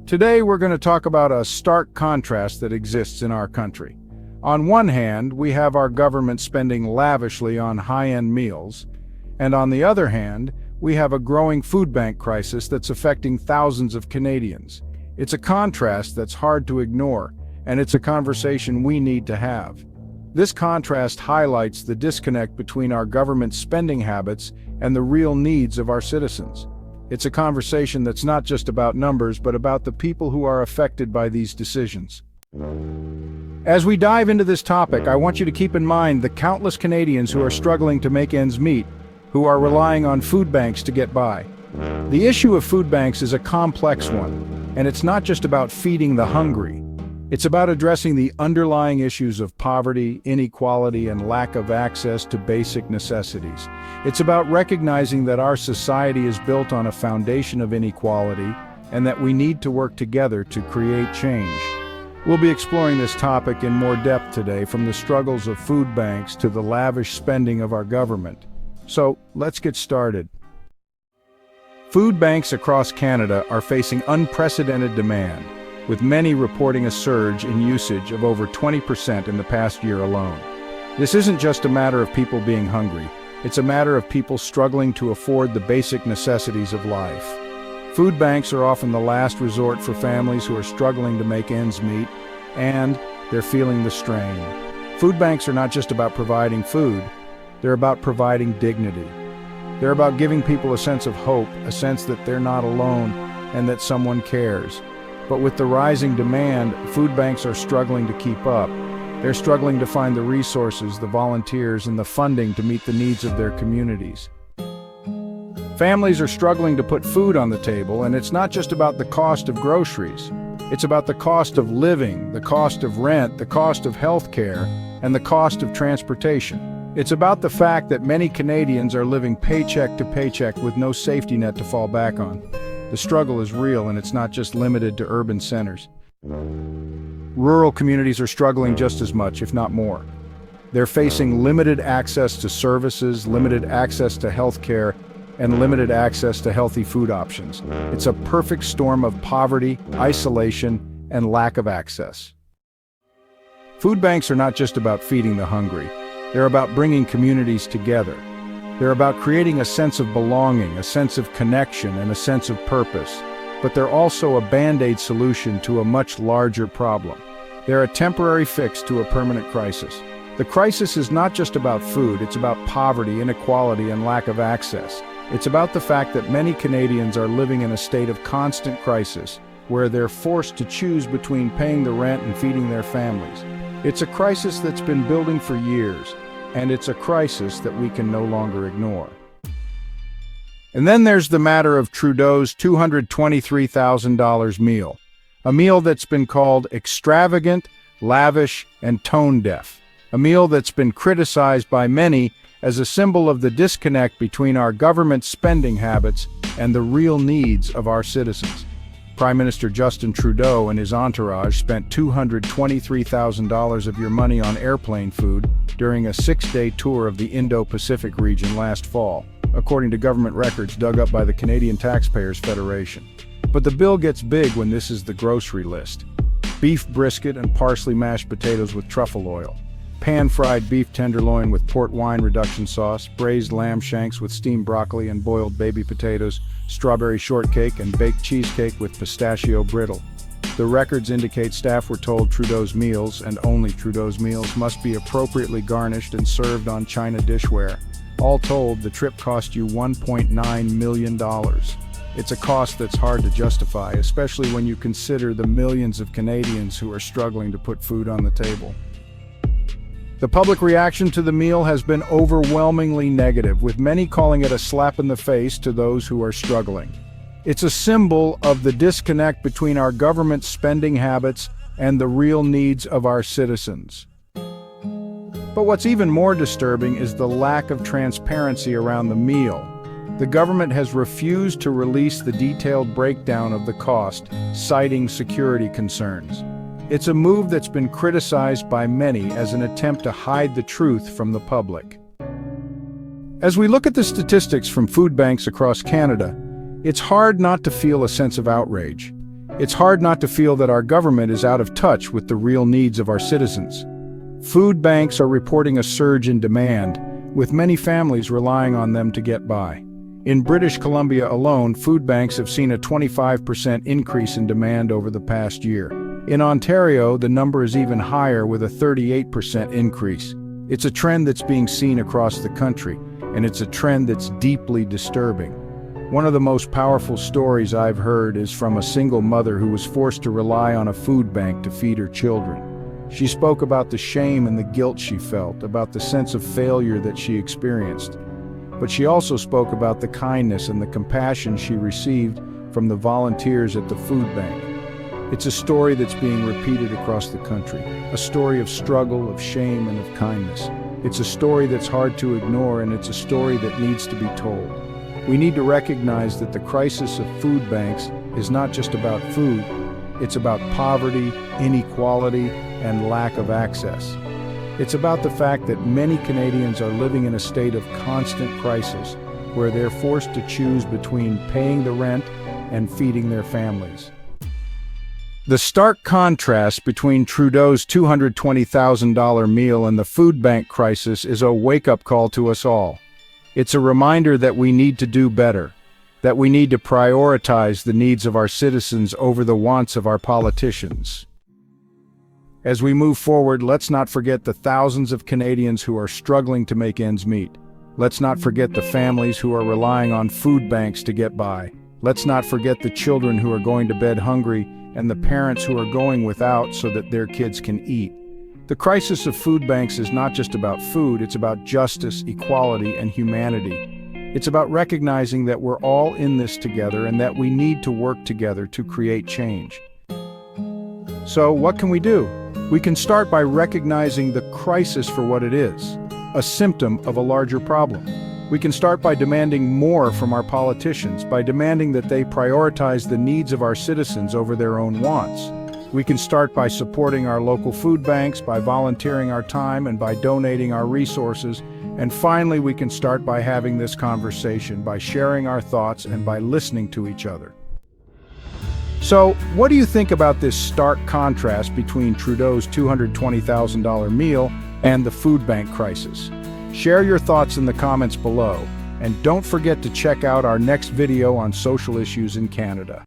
Today we're going to talk about a stark contrast that exists in our country. On one hand, we have our government spending lavishly on high-end meals, and on the other hand, we have a growing food bank crisis that's affecting thousands of Canadians. It's a contrast that's hard to ignore, and it's a conversation we need to have. This contrast highlights the disconnect between our government spending habits and the real needs of our citizens. It's a conversation that's not just about numbers, but about the people who are affected by these decisions. As we dive into this topic, I want you to keep in mind the countless Canadians who are struggling to make ends meet, who are relying on food banks to get by. The issue of food banks is a complex one, and it's not just about feeding the hungry. It's about addressing the underlying issues of poverty, inequality, and lack of access to basic necessities. It's about recognizing that our society is built on a foundation of inequality and that we need to work together to create change. We'll be exploring this topic in more depth today, from the struggles of food banks to the lavish spending of our government. So, let's get started. Food banks across Canada are facing unprecedented demand, with many reporting a surge in usage of over 20% in the past year alone. This isn't just a matter of people being hungry, it's a matter of people struggling to afford the basic necessities of life. Food banks are often the last resort for families who are struggling to make ends meet, and they're feeling the strain. Food banks are not just about providing food, they're about providing dignity. They're about giving people a sense of hope, a sense that they're not alone and that someone cares. But with the rising demand, food banks are struggling to keep up. They're struggling to find the resources, the volunteers, and the funding to meet the needs of their communities. Families are struggling to put food on the table, and it's not just about the cost of groceries. It's about the cost of living, the cost of rent, the cost of health care, and the cost of transportation. It's about the fact that many Canadians are living paycheck to paycheck with no safety net to fall back on. The struggle is real, and it's not just limited to urban centers. Rural communities are struggling just as much, if not more. They're facing limited access to services, limited access to health care, and limited access to healthy food options. It's a perfect storm of poverty, isolation, and lack of access. Food banks are not just about feeding the hungry. They're about bringing communities together. They're about creating a sense of belonging, a sense of connection, and a sense of purpose. But they're also a band-aid solution to a much larger problem. They're a temporary fix to a permanent crisis. The crisis is not just about food, it's about poverty, inequality, and lack of access. It's about the fact that many Canadians are living in a state of constant crisis, where they're forced to choose between paying the rent and feeding their families. It's a crisis that's been building for years, and it's a crisis that we can no longer ignore. And then there's the matter of Trudeau's $223,000 meal, a meal that's been called extravagant, lavish, and tone-deaf, a meal that's been criticized by many as a symbol of the disconnect between our government spending habits and the real needs of our citizens. Prime Minister Justin Trudeau and his entourage spent $223,000 of your money on airplane food during a 6-day tour of the Indo-Pacific region last fall, according to government records dug up by the Canadian Taxpayers Federation. But the bill gets big when this is the grocery list. Beef brisket and parsley mashed potatoes with truffle oil, pan-fried beef tenderloin with port wine reduction sauce, braised lamb shanks with steamed broccoli and boiled baby potatoes, strawberry shortcake, and baked cheesecake with pistachio brittle. The records indicate staff were told Trudeau's meals, and only Trudeau's meals, must be appropriately garnished and served on china dishware. All told, the trip cost you $1.9 million. It's a cost that's hard to justify, especially when you consider the millions of Canadians who are struggling to put food on the table. The public reaction to the meal has been overwhelmingly negative, with many calling it a slap in the face to those who are struggling. It's a symbol of the disconnect between our government spending habits and the real needs of our citizens. But what's even more disturbing is the lack of transparency around the meal. The government has refused to release the detailed breakdown of the cost, citing security concerns. It's a move that's been criticized by many as an attempt to hide the truth from the public. As we look at the statistics from food banks across Canada, it's hard not to feel a sense of outrage. It's hard not to feel that our government is out of touch with the real needs of our citizens. Food banks are reporting a surge in demand, with many families relying on them to get by. In British Columbia alone, food banks have seen a 25% increase in demand over the past year. In Ontario, the number is even higher, with a 38% increase. It's a trend that's being seen across the country, and it's a trend that's deeply disturbing. One of the most powerful stories I've heard is from a single mother who was forced to rely on a food bank to feed her children. She spoke about the shame and the guilt she felt, about the sense of failure that she experienced. But she also spoke about the kindness and the compassion she received from the volunteers at the food bank. It's a story that's being repeated across the country, a story of struggle, of shame, and of kindness. It's a story that's hard to ignore, and it's a story that needs to be told. We need to recognize that the crisis of food banks is not just about food. It's about poverty, inequality, and lack of access. It's about the fact that many Canadians are living in a state of constant crisis, where they're forced to choose between paying the rent and feeding their families. The stark contrast between Trudeau's $220,000 meal and the food bank crisis is a wake-up call to us all. It's a reminder that we need to do better, that we need to prioritize the needs of our citizens over the wants of our politicians. As we move forward, let's not forget the thousands of Canadians who are struggling to make ends meet. Let's not forget the families who are relying on food banks to get by. Let's not forget the children who are going to bed hungry and the parents who are going without so that their kids can eat. The crisis of food banks is not just about food, it's about justice, equality, and humanity. It's about recognizing that we're all in this together and that we need to work together to create change. So, what can we do? We can start by recognizing the crisis for what it is, a symptom of a larger problem. We can start by demanding more from our politicians, by demanding that they prioritize the needs of our citizens over their own wants. We can start by supporting our local food banks, by volunteering our time, and by donating our resources. And finally, we can start by having this conversation, by sharing our thoughts, and by listening to each other. So, what do you think about this stark contrast between Trudeau's $220,000 meal and the food bank crisis? Share your thoughts in the comments below, and don't forget to check out our next video on social issues in Canada.